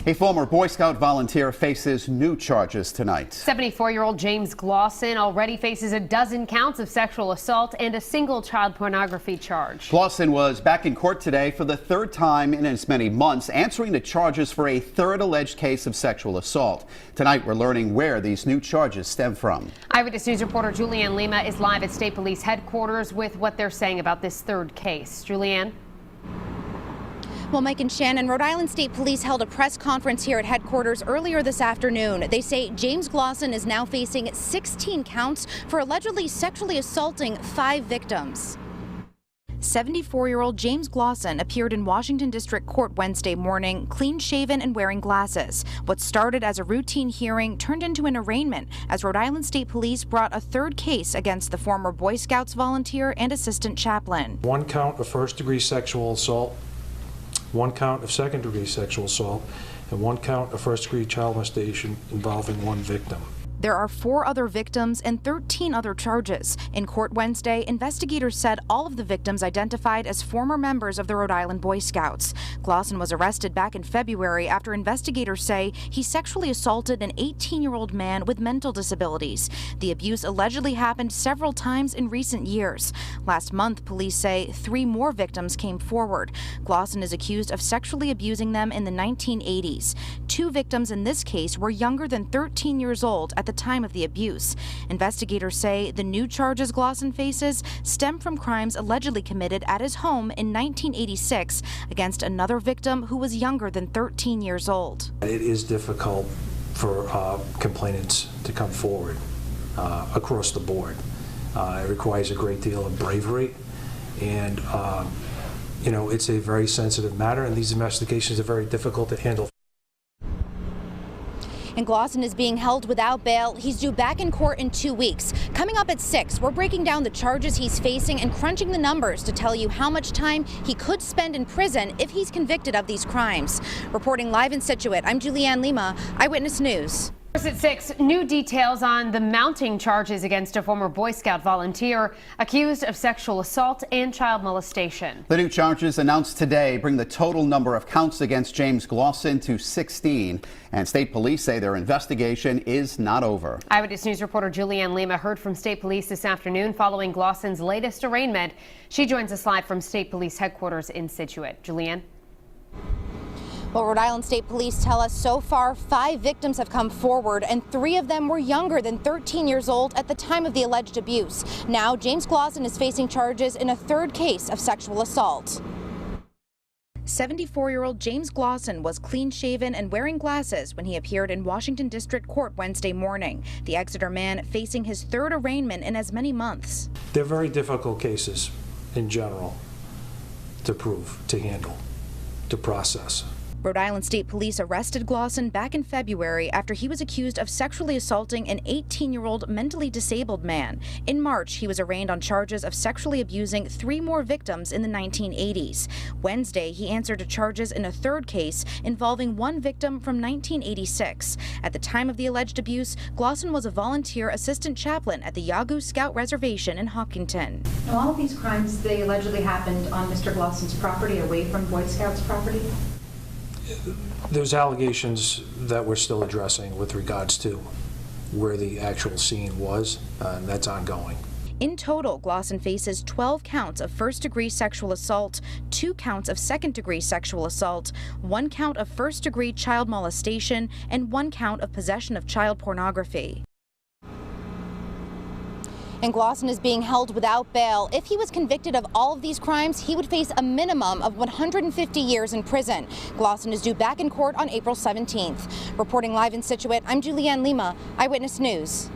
A former Boy Scout volunteer faces new charges tonight. 74-year-old James Glosson already faces a dozen counts of sexual assault and a single child pornography charge. Glosson was back in court today for the third time in as many months, answering the charges for a third alleged case of sexual assault. Tonight, we're learning where these new charges stem from. Eyewitness News reporter Julianne Lima is live at State Police headquarters with what they're saying about this third case. Julianne? Well, Mike and Shannon, Rhode Island State Police held a press conference here at headquarters earlier this afternoon. They say James Glosson is now facing 16 counts for allegedly sexually assaulting 5 victims. 74-year-old James Glosson appeared in Washington District Court Wednesday morning, clean-shaven and wearing glasses. What started as a routine hearing turned into an arraignment as Rhode Island State Police brought a third case against the former Boy Scouts volunteer and assistant chaplain. 1 count of first-degree sexual assault, 1 count of second-degree sexual assault, and 1 count of first-degree child molestation involving 1 victim. There are 4 other victims and 13 other charges. In court Wednesday, investigators said all of the victims identified as former members of the Rhode Island Boy Scouts. Glosson was arrested back in February after investigators say he sexually assaulted an 18-year-old man with mental disabilities. The abuse allegedly happened several times in recent years. Last month, police say 3 more victims came forward. Glosson is accused of sexually abusing them in the 1980s. 2 victims in this case were younger than 13 years old at the time of the abuse. Investigators say the new charges Glosson faces stem from crimes allegedly committed at his home in 1986 against another victim who was younger than 13 years old. It is difficult for complainants to come forward across the board. It requires a great deal of bravery, and it's a very sensitive matter, and these investigations are very difficult to handle. And Glosson is being held without bail. He's due back in court in 2 weeks. Coming up at 6, we're breaking down the charges he's facing and crunching the numbers to tell you how much time he could spend in prison if he's convicted of these crimes. Reporting live in Scituate, I'm Julianne Lima, Eyewitness News. At 6, new details on the mounting charges against a former Boy Scout volunteer accused of sexual assault and child molestation. The new charges announced today bring the total number of counts against James Glosson to 16, and state police say their investigation is not over. Eyewitness News reporter Julianne Lima heard from state police this afternoon following Glosson's latest arraignment. She joins us live from state police headquarters in Scituate. Julianne? Well, Rhode Island State Police tell us so far 5 victims have come forward, and 3 of them were younger than 13 years old at the time of the alleged abuse. Now, James Glosson is facing charges in a third case of sexual assault. 74-year-old James Glosson was clean-shaven and wearing glasses when he appeared in Washington District Court Wednesday morning. The Exeter man facing his third arraignment in as many months. They're very difficult cases in general to prove, to handle, to process. Rhode Island State Police arrested Glosson back in February after he was accused of sexually assaulting an 18-year-old mentally disabled man. In March, he was arraigned on charges of sexually abusing 3 more victims in the 1980s. Wednesday, he answered to charges in a third case involving 1 victim from 1986. At the time of the alleged abuse, Glosson was a volunteer assistant chaplain at the Yawgoo Scout Reservation in Hopkinton. Now, all of these crimes, they allegedly happened on Mr. Glosson's property, away from Boy Scouts property? There's allegations that we're still addressing with regards to where the actual scene was, and that's ongoing. In total, Glosson faces 12 counts of first-degree sexual assault, 2 counts of second-degree sexual assault, 1 count of first-degree child molestation, and 1 count of possession of child pornography. And Glosson is being held without bail. If he was convicted of all of these crimes, he would face a minimum of 150 years in prison. Glosson is due back in court on April 17th. Reporting live in Scituate, I'm Julianne Lima, Eyewitness News.